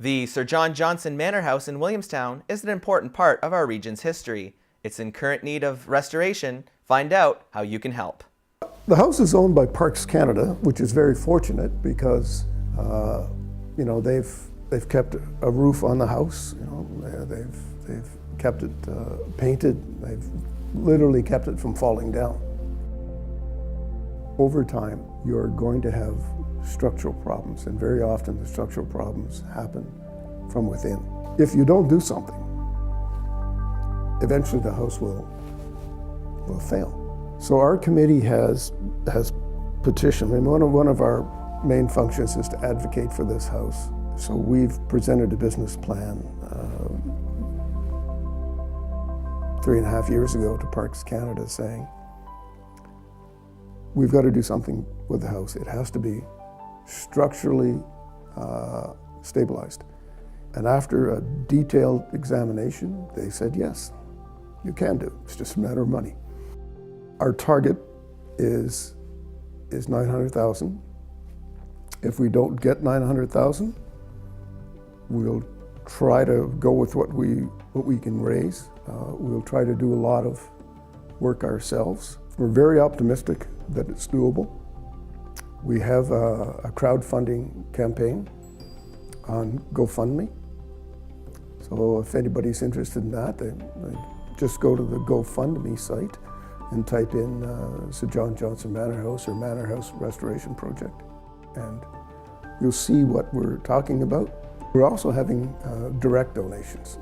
The Sir John Johnson Manor House in Williamstown is an important part of our region's history. It's in current need of restoration. Find out how you can help. The house is owned by Parks Canada, which is very fortunate because they've kept a roof on the house. They've kept it painted. They've literally kept it from falling down. Over time, you're going to have structural problems, and very often the structural problems happen from within. If you don't do something, eventually the house will fail. So our committee has petitioned, and one of our main functions is to advocate for this house. So we've presented a business plan 3.5 years ago to Parks Canada saying, we've got to do something with the house. It has to be structurally stabilized. And after a detailed examination, they said, yes, you can do. It's just a matter of money. Our target is $900,000. If we don't get $900,000, we'll try to go with what we can raise. We'll try to do a lot of work ourselves. We're very optimistic that it's doable. We have a crowdfunding campaign on GoFundMe. So if anybody's interested in that, they just go to the GoFundMe site and type in Sir John Johnson Manor House or Manor House Restoration Project. And you'll see what we're talking about. We're also having direct donations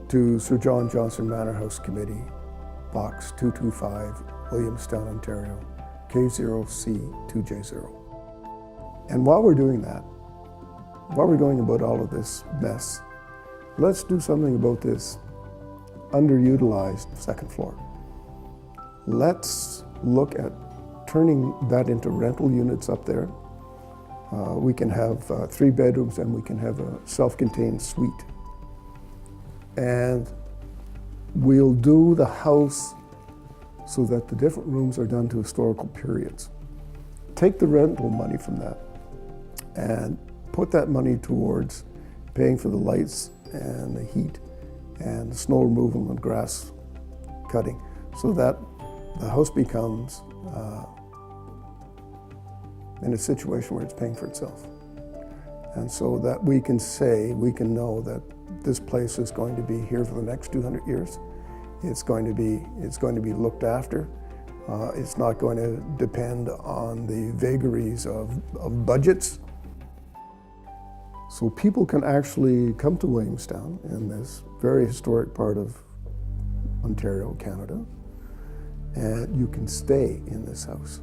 to Sir John Johnson Manor House Committee, Box 225, Williamstown, Ontario, K0C2J0. And while we're doing that, while we're going about all of this mess, let's do something about this underutilized second floor. Let's look at turning that into rental units up there. We can have 3 bedrooms and we can have a self-contained suite. And we'll do the house so that the different rooms are done to historical periods. Take the rental money from that and put that money towards paying for the lights and the heat and the snow removal and grass cutting so that the house becomes in a situation where it's paying for itself. And so that we can know that this place is going to be here for the next 200 years. It's going to be looked after. It's not going to depend on the vagaries of budgets. So people can actually come to Williamstown in this very historic part of Ontario, Canada, and you can stay in this house.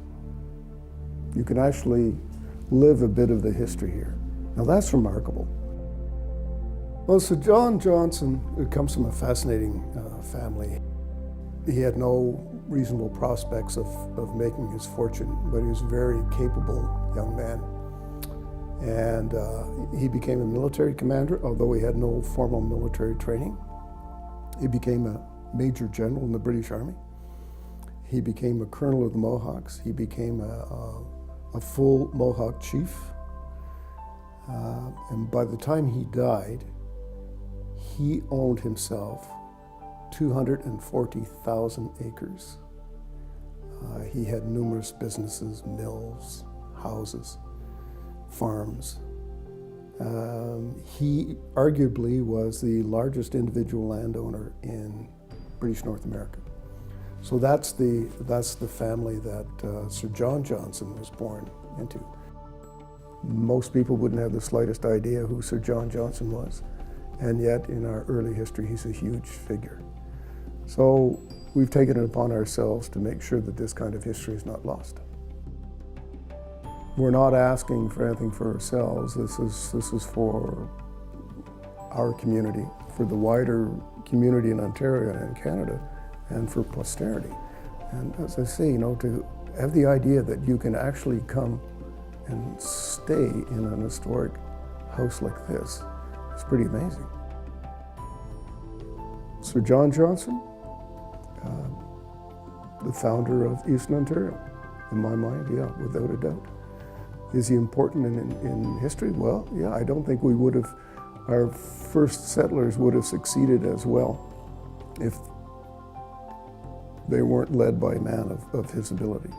You can actually live a bit of the history here. Now that's remarkable. Well, Sir John Johnson comes from a fascinating family. He had no reasonable prospects of making his fortune, but he was a very capable young man. And he became a military commander, although he had no formal military training. He became a major general in the British Army. He became a colonel of the Mohawks. He became a full Mohawk chief. And by the time he died, he owned himself 240,000 acres. He had numerous businesses, mills, houses, farms. He arguably was the largest individual landowner in British North America. So that's the family that Sir John Johnson was born into. Most people wouldn't have the slightest idea who Sir John Johnson was, and yet in our early history he's a huge figure. So we've taken it upon ourselves to make sure that this kind of history is not lost. We're not asking for anything for ourselves. This is for our community, for the wider community in Ontario and in Canada, and for posterity. And as I say, to have the idea that you can actually come and stay in an historic house like this is pretty amazing. Sir John Johnson, the founder of Eastern Ontario, in my mind, yeah, without a doubt. Is he important in history? Well, yeah, I don't think our first settlers would have succeeded as well if they weren't led by a man of his ability.